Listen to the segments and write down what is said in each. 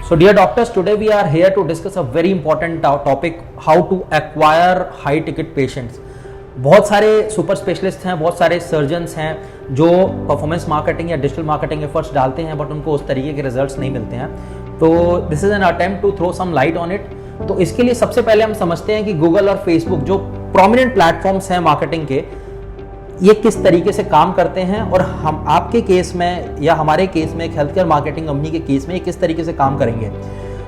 So dear doctors, today we are here to discuss a very important topic, how to acquire high ticket patients. बहुत सारे super specialist हैं, बहुत सारे surgeons हैं जो performance marketing या डिजिटल मार्केटिंग एफर्ट्स डालते हैं, बट उनको उस तरीके के रिजल्ट्स नहीं मिलते हैं. तो this is an attempt to throw some light on it. तो इसके लिए सबसे पहले हम समझते हैं कि गूगल और फेसबुक जो प्रोमिनेंट प्लेटफॉर्म्स हैं मार्केटिंग के, ये किस तरीके से काम करते हैं और हम आपके केस में या हमारे केस में एक हेल्थ केयर मार्केटिंग कंपनी के केस में ये किस तरीके से काम करेंगे.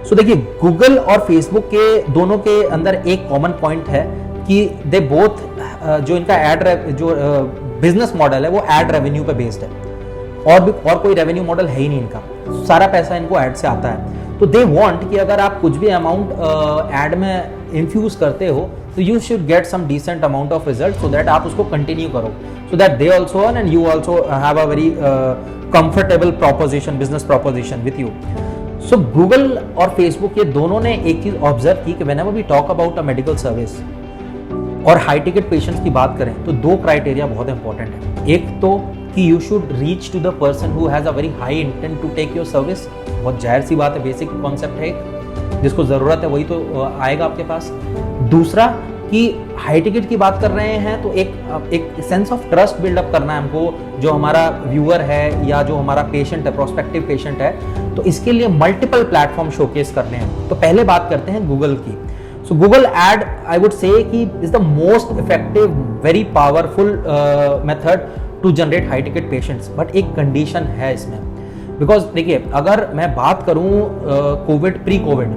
सो देखिए, गूगल और फेसबुक के दोनों के अंदर एक कॉमन पॉइंट है कि दे बोथ जो इनका जो बिजनेस मॉडल है वो एड रेवेन्यू पे बेस्ड है और कोई रेवेन्यू मॉडल है ही नहीं इनका. सारा पैसा इनको एड से आता है. तो दे वांट कि अगर आप कुछ भी अमाउंट एड में इन्फ्यूज करते हो तो you should get some decent amount of result so that आप उसको कंटिन्यू करो, so that they also earn and you also have a very comfortable proposition, business proposition with you. So Google और Facebook ये दोनों ने एक चीज observe की कि whenever we talk about a medical service और हाई टिकट पेशेंट्स की बात करें तो दो क्राइटेरिया बहुत इंपॉर्टेंट है. एक तो कि you should reach to the person who has a very high intent to take your service. बहुत जाहिर सी बात है, बेसिक कॉन्सेप्ट है, जिसको जरूरत है वही तो आएगा आपके पास. दूसरा कि हाई टिकट की बात कर रहे हैं तो एक सेंस ऑफ ट्रस्ट बिल्डअप करना है हमको, जो हमारा व्यूअर है या जो हमारा पेशेंट है, प्रोस्पेक्टिव पेशेंट है, तो इसके लिए मल्टीपल प्लेटफॉर्म शोकेस करने हैं. तो पहले बात करते हैं गूगल की. So Google ad, I would say कि is the most effective, very powerful method to generate high ticket patients. But एक condition है इसमें, because देखिए अगर मैं बात करूँ कोविड, प्री कोविड,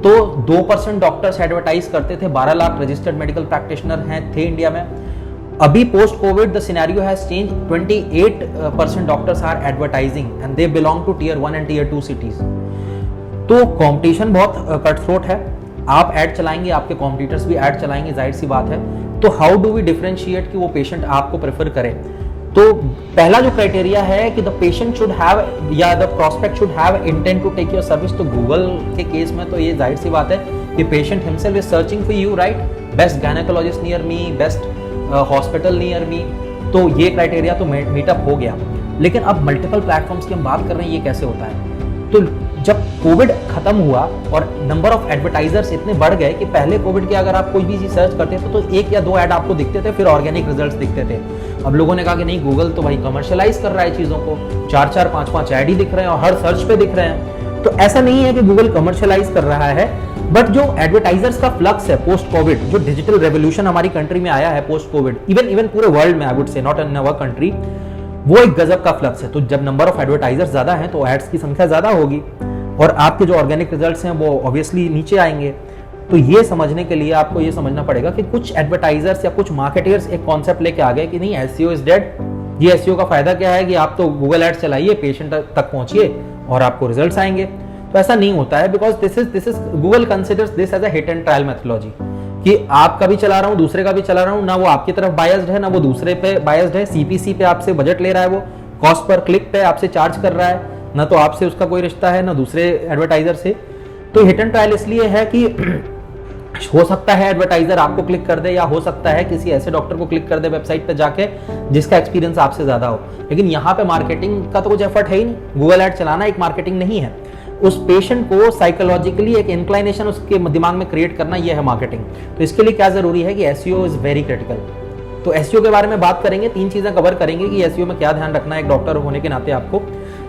तो 2% डॉक्टर्स एडवर्टाइज करते थे, 12 लाख रजिस्टर्ड मेडिकल प्रैक्टिशनर हैं थे इंडिया में. अभी post covid the scenario has change, 28% doctors are advertising and they belong to tier 1 and tier 2 cities. तो कॉम्पिटिशन बहुत कट थ्रोट है. आप ऐड चलाएंगे, आपके कॉम्पिटिटर्स भी ऐड चलाएंगे, जाहिर सी बात है. तो हाउ डू वी डिफरेंशिएट कि वो पेशेंट आपको प्रेफर करे. तो पहला जो क्राइटेरिया है कि द पेशेंट शुड हैव या the prospect should have intent to take your service. तो गूगल के केस में तो ये जाहिर सी बात है कि patient himself is searching for you, right? Best gynaecologist near me, best hospital near me. तो ये क्राइटेरिया तो मीटअप हो गया. लेकिन अब मल्टीपल प्लेटफॉर्म्स की हम बात कर रहे हैं, ये कैसे होता है? तो जब कोविड खत्म हुआ और नंबर ऑफ एडवर्टाइजर्स इतने बढ़ गए कि पहले कोविड के अगर आप कोई भी चीज सर्च करते थे तो एक या दो ऐड आपको दिखते थे, फिर ऑर्गेनिक रिजल्ट्स दिखते थे. अब लोगों ने कहा कि नहीं, गूगल तो भाई कमर्शियलाइज कर रहा है चीजों को, 4-4, 5-5 ऐड ही दिख रहे हैं और हर सर्च पे दिख रहे हैं. तो ऐसा नहीं है कि गूगल कमर्शियलाइज कर रहा है, बट जो एडवर्टाइजर्स का फ्लक्स है पोस्ट कोविड, जो डिजिटल रेवोल्यूशन हमारी कंट्री में आया है पोस्ट कोविड, इवन पूरे वर्ल्ड में, I would say, not in our country, वो एक गजब का फ्लक्स है. तो जब नंबर ऑफ एडवर्टाइजर्स ज्यादा है तो एड्स की संख्या ज्यादा होगी और आपके जो ऑर्गेनिक रिजल्ट्स हैं वो ऑब्वियसली नीचे आएंगे. तो ये समझने के लिए आपको ये समझना पड़ेगा कि कुछ एडवर्टाइजर्स या कुछ मार्केटर्स एक कॉन्सेप्ट लेके आ गए कि नहीं, एसईओ इज डेड. ये एसईओ का फायदा क्या है कि आप तो गूगल एड्स चलाइए, पेशेंट तक पहुंचिए और आपको रिजल्ट्स आएंगे. तो ऐसा नहीं होता है, because this is Google considers this as a hit and trial methodology कि आपका भी चला रहा हूं, दूसरे का भी चला रहा हूं, ना वो आपकी तरफ बायस्ड है ना वो दूसरे पे बायस्ड है. सीपीसी पे आपसे बजट ले रहा है, वो कॉस्ट पर क्लिक पे आपसे चार्ज कर रहा है, ना तो आपसे उसका कोई रिश्ता है ना दूसरे एडवर्टाइजर से. तो हिट एंड ट्रायल इसलिए है कि हो सकता है एडवर्टाइजर आपको क्लिक कर दे, या हो सकता है किसी ऐसे डॉक्टर को क्लिक कर दे वेबसाइट पे जाके जिसका एक्सपीरियंस आपसे ज्यादा हो. लेकिन यहाँ पे मार्केटिंग का तो कुछ एफर्ट है ही नहीं. गूगल एड चलाना एक मार्केटिंग नहीं है. उस पेशेंट को साइकोलॉजिकली एक इंक्लाइनेशन उसके दिमाग में क्रिएट करना, यह है मार्केटिंग. तो इसके लिए क्या जरूरी है कि एसईओ इज वेरी क्रिटिकल. तो एसईओ के बारे में बात करेंगे, 3 चीजें कवर करेंगे कि एसईओ में क्या ध्यान रखना है एक डॉक्टर होने के नाते आपको.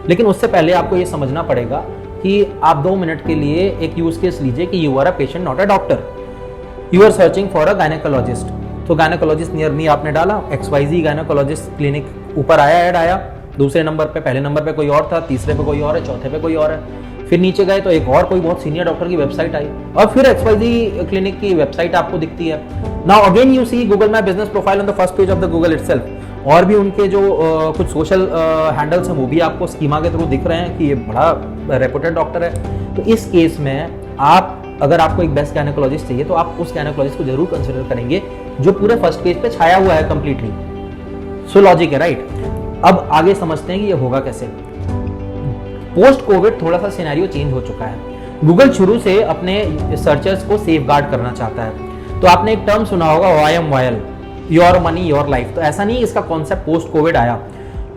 लेकिन उससे पहले आपको ये समझना पड़ेगा कि आप 2 मिनट के लिए एक यूज केस लीजिए कि you are a patient, not a doctor. You are searching for a gynaecologist. तो गायनेकोलॉजिस्ट नियर मी आपने डाला, XYZ गायनेकोलॉजिस्ट क्लिनिक, ऊपर आया, ऐड आया. दूसरे नंबर पे, पहले नंबर पे कोई और था, तीसरे पे कोई और है, चौथे पे कोई और है. फिर नीचे गए तो एक और कोई बहुत सीनियर डॉक्टर की वेबसाइट आई और फिर XYZ क्लिनिक की वेबसाइट आपको दिखती है. Now again you see Google my business profile on the first page of the Google itself. और भी उनके जो कुछ सोशल हैंडल्स हैं वो भी आपको स्कीमा के थ्रू दिख रहे हैं कि ये बड़ा रेपुटेड डॉक्टर है. तो इस केस में आप, अगर आपको एक बेस्ट गायनेकोलॉजिस्ट चाहिए तो आप उस गायनेकोलॉजिस्ट को जरूर कंसिडर करेंगे जो पूरे फर्स्ट पेज पे छाया हुआ है कंप्लीटली. सो लॉजिक है, राइट? अब आगे समझते हैं कि ये होगा कैसे. पोस्ट कोविड थोड़ा सा सिनेरियो चेंज हो चुका है. गूगल शुरू से अपने सर्चर्स को सेफगार्ड करना चाहता है. तो आपने एक टर्म सुना होगा, YMYL, your money your life. तो ऐसा नहीं इसका कॉन्सेप्ट पोस्ट कोविड आया,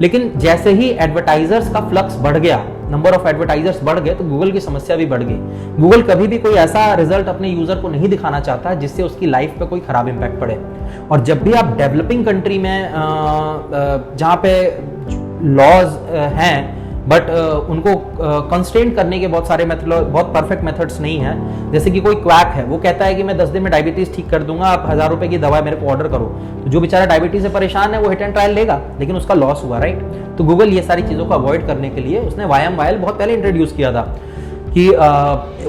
लेकिन जैसे ही एडवर्टाइजर्स का फ्लक्स बढ़ गया नंबर ऑफ एडवर्टाइजर्स बढ़ गए तो गूगल की समस्या भी बढ़ गई। गूगल कभी भी कोई ऐसा रिजल्ट अपने यूजर को नहीं दिखाना चाहता जिससे उसकी लाइफ पे कोई खराब इंपैक्ट पड़े। और जब भी आप डेवलपिंग कंट्री में जहाँ पे लॉज हैं बट उनको कंस्ट्रेंट करने के बहुत सारे बहुत परफेक्ट मेथड्स नहीं है, जैसे कि कोई क्वैक है वो कहता है कि मैं 10 दिन में डायबिटीज ठीक कर दूंगा, आप 1000 रुपए की दवा मेरे को ऑर्डर करो, तो जो बेचारा डायबिटीज से परेशान है वो हिट एंड ट्रायल लेगा, लेकिन उसका लॉस हुआ, राइट। तो गूगल ये सारी चीजों को अवॉइड करने के लिए उसने YMYL बहुत पहले इंट्रोड्यूस किया था कि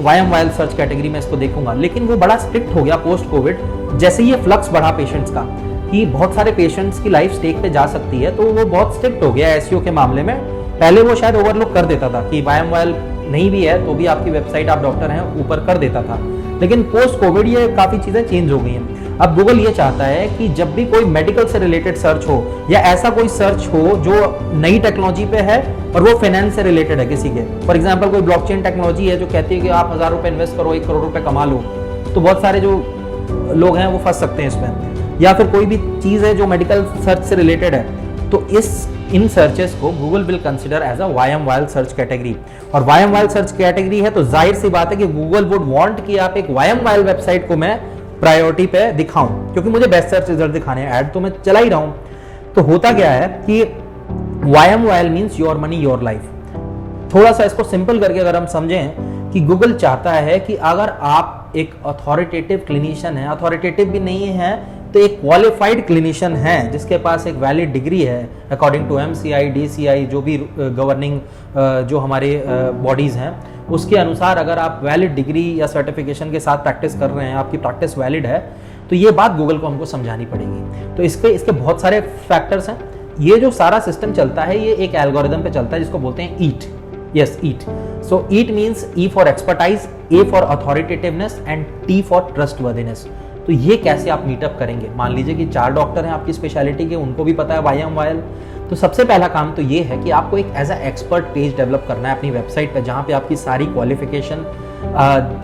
YMYL सर्च कैटेगरी में इसको देखूंगा, लेकिन वो बड़ा स्ट्रिक्ट हो गया पोस्ट कोविड। जैसे ये फ्लक्स बढ़ा पेशेंट्स का कि बहुत सारे पेशेंट्स की लाइफ स्टेक पे जा सकती है, तो वो बहुत स्ट्रिक्ट हो गया SEO के मामले में। पहले वो शायद ओवरलुक कर देता था कि YMYL नहीं भी है तो भी आपकी वेबसाइट, आप डॉक्टर हैं, ऊपर कर देता था, लेकिन पोस्ट कोविड ये काफी चीजें चेंज हो गई हैं। अब गूगल ये चाहता है कि जब भी कोई मेडिकल से रिलेटेड सर्च हो या ऐसा कोई सर्च हो जो नई टेक्नोलॉजी पे है और वो फाइनेंस से रिलेटेड है किसी के, फॉर एग्जाम्पल कोई ब्लॉकचेन टेक्नोलॉजी है जो कहती है कि आप 1000 रुपए इन्वेस्ट करो 1 करोड़ रुपए कमा लो, तो बहुत सारे जो लोग हैं वो फंस सकते हैं इसमें। या फिर कोई भी चीज है जो मेडिकल सर्च से रिलेटेड है, तो इन सर्चेस को Google will consider as a YMYL search category. और YMYL सर्च कैटेगरी है तो जाहिर सी बात है कि गूगल वुड वांट कि आप एक YMYL वेबसाइट को मैं प्रायोरिटी पे दिखाऊं, क्योंकि मुझे बेस्ट सर्च रिजल्ट दिखाने हैं, ऐड तो मैं चला ही रहा हूं। तो होता क्या है कि YMYL means your money your life. थोड़ा सा इसको सिंपल करके अगर हम समझें कि गूगल चाहता है कि अगर आप एक अथॉरिटेटिव क्लिनिशियन है, अथॉरिटेटिव भी नहीं है तो एक क्वालिफाइड क्लिनिशियन है जिसके पास एक वैलिड डिग्री है अकॉर्डिंग टू MCI DCI जो भी गवर्निंग जो हमारे बॉडीज हैं उसके अनुसार, अगर आप वैलिड डिग्री या सर्टिफिकेशन के साथ प्रैक्टिस कर रहे हैं, आपकी प्रैक्टिस वैलिड है, तो ये बात गूगल को हमको समझानी पड़ेगी। तो इसके बहुत सारे फैक्टर्स हैं। ये जो सारा सिस्टम चलता है ये एक एल्गोरिदम पे चलता है जिसको बोलते हैं EAT। Yes, EAT। So EAT means E for expertise, A for authoritativeness and T for trustworthiness. तो ये कैसे आप मीटअप करेंगे? मान लीजिए कि 4 डॉक्टर हैं आपकी स्पेशलिटी के, उनको भी पता है YMYL, तो सबसे पहला काम तो ये है कि आपको एक as a expert page develop करना है अपनी वेबसाइट पे, जहाँ पे आपकी सारी क्वालिफिकेशन,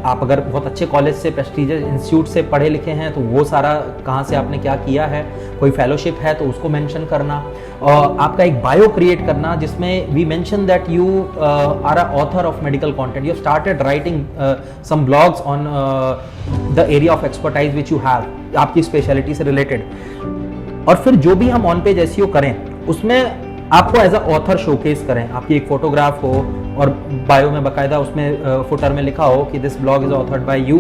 आप अगर बहुत अच्छे कॉलेज से, प्रेस्टीजियस इंस्टीट्यूट से पढ़े लिखे हैं तो वो सारा कहाँ से आपने क्या किया है, कोई फेलोशिप है तो उसको मेंशन करना, और आपका एक बायो क्रिएट करना जिसमें we mention that you are a author of medical content, you started writing some blogs on the area of expertise which you have, आपकी स्पेशलिटी से रिलेटेड। और फिर जो भी हम ऑन पेज SEO करें उसमें आपको एज अ ऑथर शोकेस करें, आपकी एक फोटोग्राफ हो और बायो में बाकायदा उसमें फुटर में लिखा हो कि this blog is authored bye you.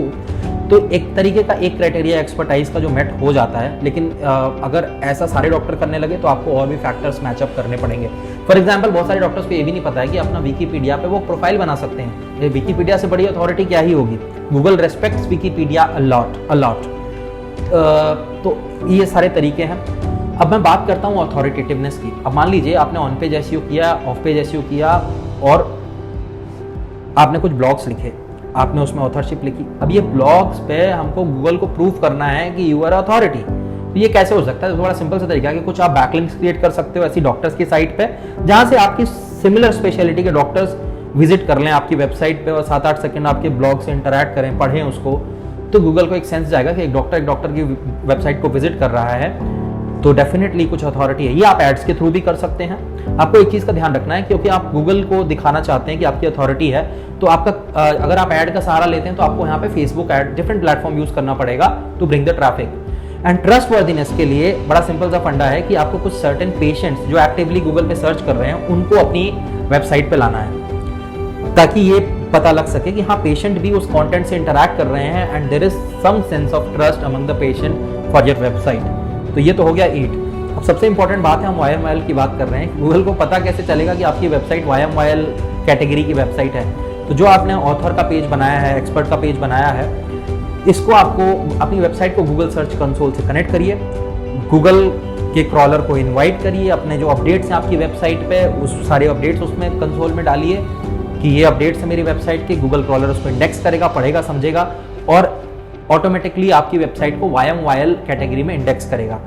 तो एक तरीके का एक क्राइटेरिया एक्सपर्टाइज का जो मेट हो जाता है, लेकिन अगर ऐसा सारे डॉक्टर करने लगे तो आपको और भी फैक्टर्स मैचअप करने पड़ेंगे। फॉर एग्जांपल बहुत सारे डॉक्टर्स को ये भी नहीं पता है कि अपना विकीपीडिया पे वो प्रोफाइल बना सकते हैं। विकीपीडिया से बड़ी अथॉरिटी क्या ही होगी। Google respects Wikipedia a lot. तो ये सारे तरीके हैं। अब मैं बात करता हूँ अथॉरिटेटिवनेस की। अब मान लीजिए आपने ऑन पेज SEO किया, ऑफ पेज SEO किया और आपने कुछ ब्लॉग्स लिखे, आपने उसमें ऑथरशिप लिखी। अब ये ब्लॉग्स पे हमको गूगल को प्रूव करना है कि यू आर अथॉरिटी। तो ये कैसे हो सकता है? तो बड़ा सिंपल सा तरीका है कि कुछ आप बैकलिंक्स क्रिएट कर सकते हो ऐसी डॉक्टर्स की साइट पे जहां से आपकी सिमिलर स्पेशलिटी के डॉक्टर्स विजिट कर लें आपकी वेबसाइट पे और 7-8 सेकंड आपके ब्लॉग से इंटरैक्ट करें, पढ़ें उसको। तो गूगल को एक सेंस जाएगा कि एक डॉक्टर की वेबसाइट को विजिट कर रहा है तो डेफिनेटली कुछ अथॉरिटी है। ये आप एड्स के थ्रू भी कर सकते हैं। आपको एक चीज का ध्यान रखना है, क्योंकि आप गूगल को दिखाना चाहते हैं कि आपकी अथॉरिटी है, तो आपका अगर आप ऐड का सहारा लेते हैं तो आपको यहाँ पे Facebook ad, different platform use करना पड़ेगा to bring the traffic. And trustworthiness के लिए बड़ा सिंपल सा फंडा है कि आपको कुछ सर्टेन पेशेंट्स जो एक्टिवली गूगल पे सर्च कर रहे हैं उनको अपनी वेबसाइट पे लाना है, ताकि ये पता लग सके कि हाँ पेशेंट भी उस कंटेंट से इंटरैक्ट कर रहे हैं and there is some sense of trust among the patient for your website. तो ये तो हो गया EAT। अब सबसे इंपॉर्टेंट बात है, हम YMYL की बात कर रहे हैं। गूगल को पता कैसे चलेगा कि आपकी वेबसाइट YMYL कैटेगरी की वेबसाइट है? तो जो आपने ऑथर का पेज बनाया है, एक्सपर्ट का पेज बनाया है, इसको आपको अपनी वेबसाइट को गूगल सर्च कंसोल से कनेक्ट करिए, गूगल के क्रॉलर को इनवाइट करिए, अपने जो अपडेट्स हैं आपकी वेबसाइट पे उस सारे अपडेट्स उसमें कंसोल में डालिए कि ये अपडेट्स है मेरी वेबसाइट के। गूगल क्रॉलर उसको इंडेक्स करेगा, पढ़ेगा, समझेगा और ऑटोमेटिकली आपकी वेबसाइट को YMYL कैटेगरी में इंडेक्स करेगा।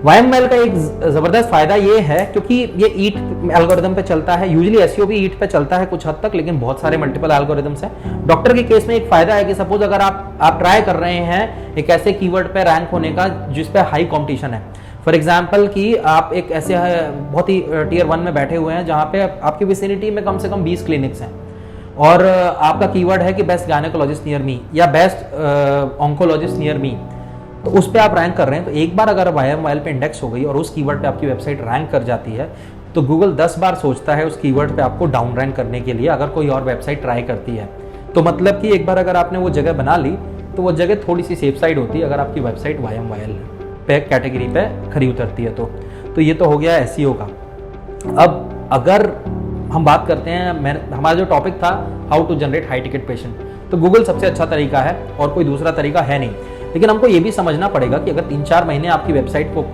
YMYL का एक जबरदस्त फायदा ये है क्योंकि ये EAT एल्गोरिदम पे चलता है, यूजुअली SEO भी EAT पे चलता है कुछ हद तक, लेकिन बहुत सारे मल्टीपल एल्गोरिदम्स हैं। डॉक्टर के केस में एक फायदा है कि सपोज अगर आप ट्राई कर रहे हैं एक ऐसे कीवर्ड पे रैंक होने का जिस पे हाई कंपटीशन है, फॉर एग्जाम्पल कि आप एक ऐसे बहुत ही टीयर 1 में बैठे हुए हैं जहाँ पे आपकी विसिनिटी में कम से कम 20 क्लिनिक्स हैं और आपका कीवर्ड है कि बेस्ट गायनेकोलॉजिस्ट नियर मी या बेस्ट ऑन्कोलॉजिस्ट नियर मी, तो उस पर आप रैंक कर रहे हैं। तो एक बार अगर YMYL पे इंडेक्स हो गई और उस कीवर्ड पे आपकी वेबसाइट रैंक कर जाती है तो गूगल 10 बार सोचता है उस कीवर्ड पे आपको डाउन रैंक करने के लिए अगर कोई और वेबसाइट ट्राई करती है। तो मतलब कि एक बार अगर आपने वो जगह बना ली तो वो जगह थोड़ी सी सेफ साइड होती है अगर आपकी वेबसाइट YMYL पे कैटेगरी पे खरी उतरती है तो ये तो हो गया SEO का। अब अगर हम बात करते हैं, हमारा जो टॉपिक था how to generate high ticket patient, तो गूगल सबसे अच्छा तरीका है और कोई दूसरा तरीका है नहीं। लेकिन हमको ये भी समझना पड़ेगा कि अगर 3-4 महीने आपकी वेबसाइट को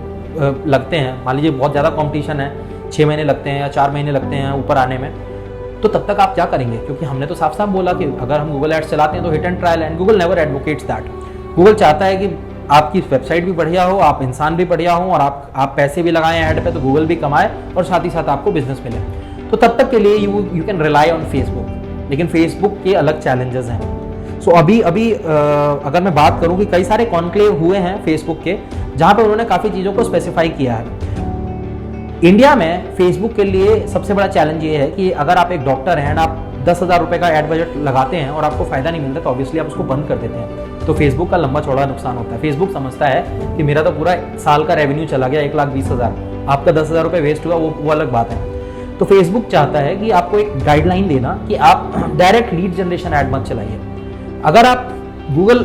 लगते हैं, मान लीजिए बहुत ज़्यादा कंपटीशन है, 6 महीने लगते हैं या 4 महीने लगते हैं ऊपर आने में, तो तब तक आप क्या करेंगे? क्योंकि हमने तो साफ साफ बोला कि अगर हम गूगल एड्स चलाते हैं तो hit and trial, and Google never advocates that. Google चाहता है कि आपकी वेबसाइट भी बढ़िया हो, आप इंसान भी बढ़िया हो और आप पैसे भी लगाएं ऐड पे तो गूगल भी कमाए और साथ ही साथ आपको बिजनेस मिले। तो तब तक के लिए you can rely on Facebook. लेकिन फेसबुक के अलग चैलेंजेस हैं। सो अभी अगर मैं बात करूं कि कई सारे कॉन्क्लेव हुए हैं फेसबुक के जहां पे उन्होंने काफ़ी चीज़ों को स्पेसिफाई किया है। इंडिया में फेसबुक के लिए सबसे बड़ा चैलेंज ये है कि अगर आप एक डॉक्टर हैं, आप 10,000 रुपये का एड बजट लगाते हैं और आपको फायदा नहीं मिलता तो ऑब्वियसली आप उसको बंद कर देते हैं। तो फेसबुक का लंबा चौड़ा नुकसान होता है। फेसबुक समझता है कि मेरा तो पूरा साल का रेवेन्यू चला गया 1,20,000, आपका 10,000 रुपये वेस्ट हुआ, वो अलग बात है। तो फेसबुक चाहता है कि आपको एक गाइडलाइन देना कि आप डायरेक्ट लीड जनरेशन ऐड मत चलाइए। अगर आप गूगल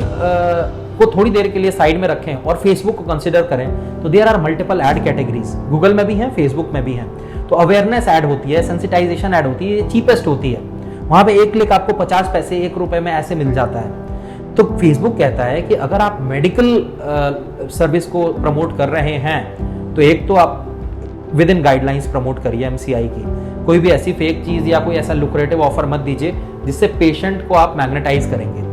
को थोड़ी देर के लिए साइड में रखें और फेसबुक को कंसिडर करें तो there are multiple ad categories, Google में भी हैं, फेसबुक में भी हैं। तो अवेयरनेस ऐड होती है, सेंसिटाइजेशन ऐड होती है, चीपेस्ट होती है। वहाँ पे एक क्लिक आपको 50 पैसे, 1 रुपए में ऐसे मिल जाता है। तो फेसबुक कहता है कि अगर आप मेडिकल सर्विस को प्रमोट कर रहे हैं तो एक तो आप विद इन गाइडलाइंस प्रमोट करिए MCI की। कोई भी ऐसी फेक चीज़ या कोई ऐसा लुक्रेटिव ऑफर मत दीजिए जिससे पेशेंट को आप मैग्नेटाइज करेंगे।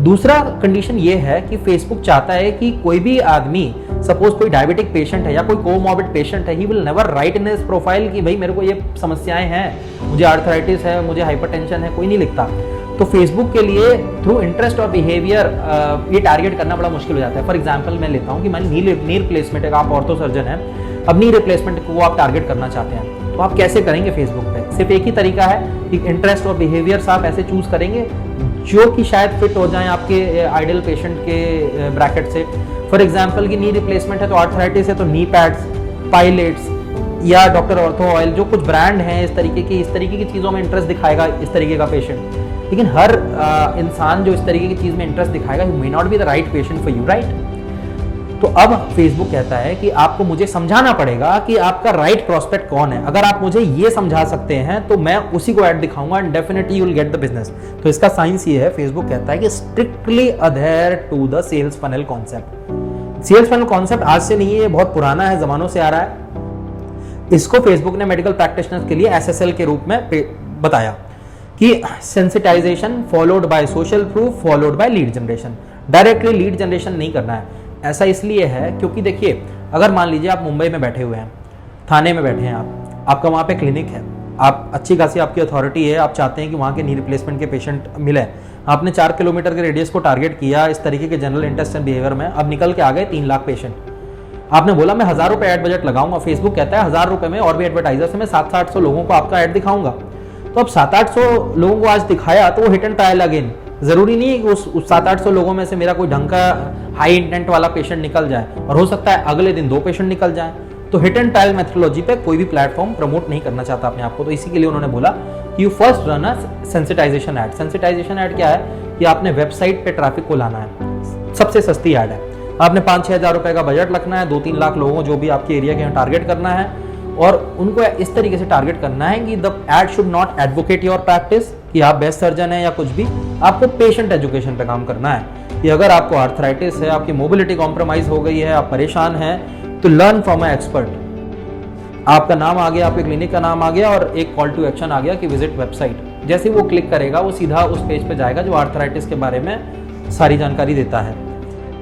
दूसरा कंडीशन ये है कि फेसबुक चाहता है कि कोई भी आदमी, सपोज कोई डायबिटिक पेशेंट है या कोई कोमॉर्बिड पेशेंट है, he will never write in his profile कि भाई मेरे को ये समस्याएं हैं, मुझे आर्थराइटिस है, मुझे हाइपरटेंशन है, कोई नहीं लिखता। तो फेसबुक के लिए थ्रू इंटरेस्ट और बिहेवियर ये टारगेट करना बड़ा मुश्किल हो जाता है। फॉर एग्जाम्पल मैं लेता हूँ कि नी रिप्लेसमेंट, आप ऑर्थो सर्जन है, अब नी रिप्लेसमेंट को आप टारगेट करना चाहते हैं तो आप कैसे करेंगे? फेसबुक पे सिर्फ एक ही तरीका है कि इंटरेस्ट और बिहेवियर्स आप ऐसे चूज करेंगे जो कि शायद फिट हो जाए आपके आइडियल पेशेंट के ब्रैकेट से। फॉर एग्जांपल की नी रिप्लेसमेंट है तो आर्थराइटिस है तो नी पैड्स, पाइलेट्स या डॉक्टर ऑर्थो ऑयल, जो कुछ ब्रांड हैं इस तरीके की चीज़ों में इंटरेस्ट दिखाएगा इस तरीके का पेशेंट। लेकिन हर इंसान जो इस तरीके की चीज़ में इंटरेस्ट दिखाएगा, he may not be the right patient for you, right? तो अब फेसबुक कहता है कि आपको मुझे समझाना पड़ेगा कि आपका राइट प्रोस्पेक्ट कौन है। अगर आप मुझे ये समझा सकते हैं तो मैं उसी को ऐड दिखाऊंगा and definitely you will get the business. तो इसका साइंस ये है, फेसबुक कहता है कि strictly adhere to the sales funnel concept. Sales funnel concept आज से नहीं है, ये बहुत पुराना है, जमानों से आ रहा है। इसको फेसबुक ने मेडिकल प्रैक्टिशनर्स के लिए SSL के रूप में बताया कि sensitisation followed by social proof followed by lead generation. Directly lead generation नहीं करना है। ऐसा इसलिए है क्योंकि देखिए, अगर मान लीजिए आप मुंबई में बैठे हुए हैं, थाने में बैठे हैं आपका वहाँ पे क्लिनिक है, आप अच्छी खासी आपकी अथॉरिटी है, आप चाहते हैं कि वहाँ के नी रिप्लेसमेंट के पेशेंट मिले, आपने 4 किलोमीटर के रेडियस को टारगेट किया इस तरीके के जनरल इंटरेस्ट एंड बिहेवियर में, अब निकल के आ गए 3 लाख पेशेंट। आपने बोला मैं 1,000 रुपये एड बजट लगाऊंगा, फेसबुक कहता है 1,000 रुपये में और भी एडवर्टाइजर से मैं 700-800 लोगों को आपका एड दिखाऊंगा। तो अब 700-800 लोगों को आज दिखाया तो वो हिट एंड ट्रायल अगेन। जरूरी नहीं है कि उस 700-800 लोगों में से मेरा कोई ढंग का हाई इंटेंट वाला पेशेंट निकल जाए, और हो सकता है अगले दिन 2 पेशेंट निकल जाए। तो हिट एंड ट्रायल मेथोडोलॉजी पे कोई भी प्लेटफॉर्म प्रमोट नहीं करना चाहता अपने आप को। तो इसी के लिए उन्होंने बोला कि you first run a sensitisation ad. Sensitisation ad क्या है कि आपने वेबसाइट पे ट्रैफिक को लाना है, सबसे सस्ती ऐड है। आपने 5-6 हज़ार रुपए का बजट रखना है, 2-3 लाख लोगों जो भी आपके एरिया के यहाँ टारगेट करना है, और उनको इस तरीके से टारगेट करना है कि the ad should not advocate your practice कि आप बेस्ट सर्जन है या कुछ भी। आपको पेशेंट एजुकेशन पे काम करना है कि अगर आपको आर्थराइटिस है, आपकी मोबिलिटी कॉम्प्रोमाइज हो गई है, आप परेशान हैं, तो लर्न फ्रॉम अ एक्सपर्ट। आपका नाम आ गया, आपके क्लिनिक का नाम आ गया और एक कॉल टू एक्शन आ गया कि विजिट वेबसाइट। जैसे वो क्लिक करेगा वो सीधा उस पेज पे जाएगा जो आर्थराइटिस के बारे में सारी जानकारी देता है।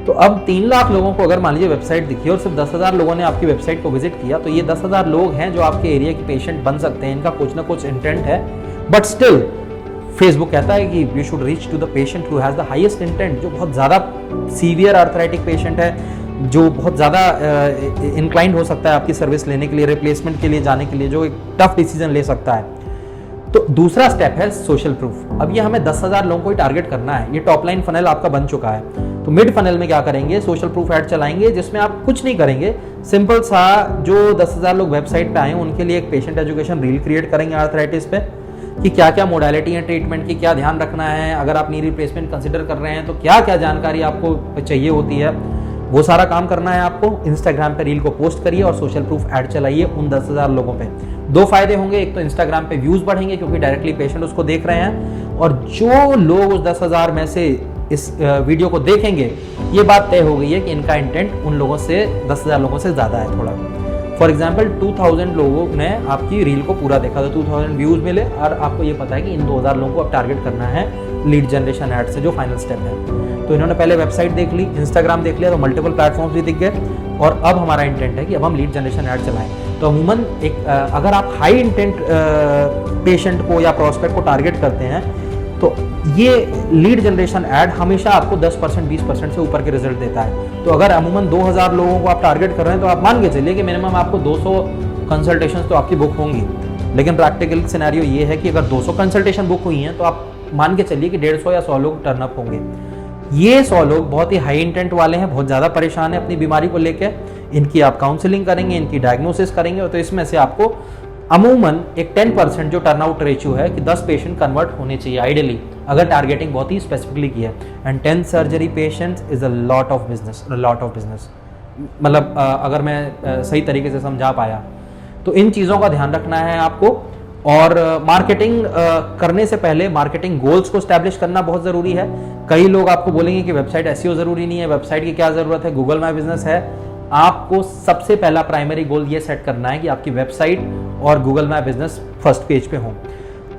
तो अब 3 लाख लोगों को अगर मान लीजिए वेबसाइट दिखी और सिर्फ 10,000 लोगों ने आपकी वेबसाइट को विजिट किया, तो ये 10,000 लोग हैं जो आपके एरिया के पेशेंट बन सकते हैं। इनका कुछ ना कुछ इंटेंट है, बट स्टिल फेसबुक कहता है कि you should reach to the patient who has the highest intent, जो बहुत ज़्यादा सीवियर आर्थराइटिक पेशेंट है, जो बहुत ज़्यादा इंक्लाइंड हो सकता है आपकी सर्विस लेने के लिए, रिप्लेसमेंट के लिए जाने के लिए, जो एक टफ डिसीजन ले सकता है। तो दूसरा स्टेप है सोशल प्रूफ। अब ये हमें 10,000 लोगों को ही टारगेट करना है। ये टॉप लाइन फनल आपका बन चुका है। तो मिड फनल में क्या करेंगे, सोशल प्रूफ ऐड चलाएंगे, जिसमें आप कुछ नहीं करेंगे, सिंपल सा जो 10,000 लोग वेबसाइट पे आए उनके लिए एक पेशेंट एजुकेशन रील क्रिएट करेंगे आर्थराइटिस पे, कि क्या क्या मोडालिटी है ट्रीटमेंट की, क्या ध्यान रखना है, अगर आप नी रिप्लेसमेंट कंसिडर कर रहे हैं तो क्या क्या जानकारी आपको चाहिए होती है, वो सारा काम करना है आपको। इंस्टाग्राम पे रील को पोस्ट करिए और सोशल प्रूफ ऐड चलाइए उन 10,000 लोगों पे। दो फायदे होंगे, एक तो इंस्टाग्राम पे व्यूज बढ़ेंगे क्योंकि डायरेक्टली पेशेंट उसको देख रहे हैं, और जो लोग उस 10,000 में से इस वीडियो को देखेंगे, ये बात तय हो गई है कि इनका इंटेंट उन लोगों से 10,000 लोगों से ज़्यादा है थोड़ा। फॉर एग्जाम्पल 2000 लोगों ने आपकी रील को पूरा देखा, तो 2000 व्यूज़ मिले, और आपको ये पता है कि इन 2000 लोगों को अब टारगेट करना है लीड जनरेशन ऐड से, जो फाइनल स्टेप है। तो इन्होंने पहले वेबसाइट देख ली, इंस्टाग्राम देख लिया, तो मल्टीपल प्लेटफॉर्म्स भी दिख गए, और अब हमारा इंटेंट है कि अब हम लीड जनरेशन ऐड चलाएं। तो अमूमन एक अगर आप हाई इंटेंट पेशेंट को या प्रोस्पेक्ट को टारगेट करते हैं, तो ये लीड जनरेशन ऐड हमेशा आपको 10% 20% से ऊपर के रिजल्ट देता है। तो अगर अमूमन 2000 लोगों को आप टारगेट कर रहे हैं, तो आप मान के चलिए कि मिनिमम आपको 200 कंसल्टेशन तो आपकी बुक होंगी। लेकिन प्रैक्टिकल सिनेरियो ये है कि अगर 200 कंसल्टेशन बुक हुई हैं, तो आप मान के चलिए कि 150 या 100 लोग टर्न अप होंगे। ये 100 लोग बहुत ही हाई इंटेंट वाले हैं, बहुत ज़्यादा परेशान हैं अपनी बीमारी को लेकर, इनकी आप काउंसलिंग करेंगे, इनकी डायग्नोसिस करेंगे, तो इसमें से आपको अमूमन एक 10% जो टर्नआउट रेशियो है कि 10 पेशेंट कन्वर्ट होने चाहिए आइडियली, अगर टारगेटिंग बहुत ही स्पेसिफिकली की है। And 10 surgery patients is a lot of business, मतलब अगर मैं सही तरीके से समझा पाया, तो इन चीज़ों का ध्यान रखना है आपको। और मार्केटिंग करने से पहले मार्केटिंग गोल्स को स्टैब्लिश करना बहुत ज़रूरी है। कई लोग आपको बोलेंगे कि वेबसाइट एसईओ ज़रूरी नहीं है, वेबसाइट की क्या ज़रूरत है, गूगल माई बिजनेस है। आपको सबसे पहला प्राइमरी गोल ये सेट करना है कि आपकी वेबसाइट और Google my business first page पे हो।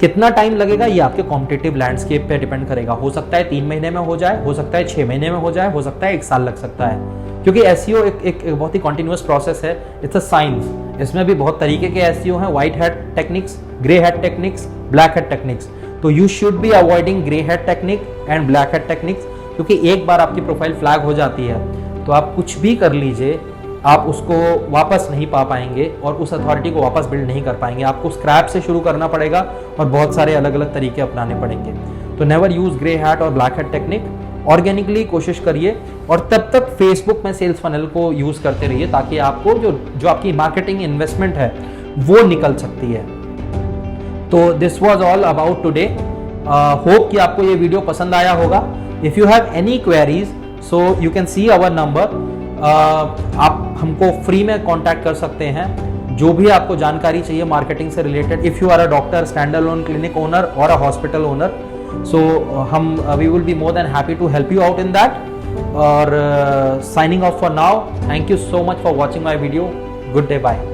कितना टाइम लगेगा ये आपके कॉम्पिटिटिव लैंडस्केप पे डिपेंड करेगा। हो सकता है 3 महीने में हो जाए, हो सकता है 6 महीने में हो जाए, हो सकता है 1 साल लग सकता है, क्योंकि एसईओ एक बहुत ही कॉन्टिन्यूअस प्रोसेस है। It's a science. इसमें भी बहुत तरीके के एसईओ हैं, white hat techniques, grey hat techniques, black hat techniques. तो you should be avoiding grey hat technique and black hat techniques, क्योंकि एक बार आपकी प्रोफाइल फ्लैग हो जाती है तो आप कुछ भी कर लीजिए, आप उसको वापस नहीं पा पाएंगे और उस अथॉरिटी को वापस बिल्ड नहीं कर पाएंगे। आपको स्क्रैप से शुरू करना पड़ेगा और बहुत सारे अलग अलग तरीके अपनाने पड़ेंगे। तो नेवर यूज ग्रे हैट और ब्लैक हैट टेक्निक, ऑर्गेनिकली कोशिश करिए, और तब तक फेसबुक में सेल्स फनल को यूज करते रहिए, ताकि आपको जो आपकी मार्केटिंग इन्वेस्टमेंट है वो निकल सकती है। तो this was all about today. Hope कि आपको ये वीडियो पसंद आया होगा। If you have any queries, so you can see our number. आप हमको फ्री में कांटेक्ट कर सकते हैं, जो भी आपको जानकारी चाहिए मार्केटिंग से related. If you are a doctor, stand alone clinic owner और अ हॉस्पिटल ओनर, सो हम we will be more than happy to help you out in that. और signing off for now. Thank you so much for watching my video. Good day, bye.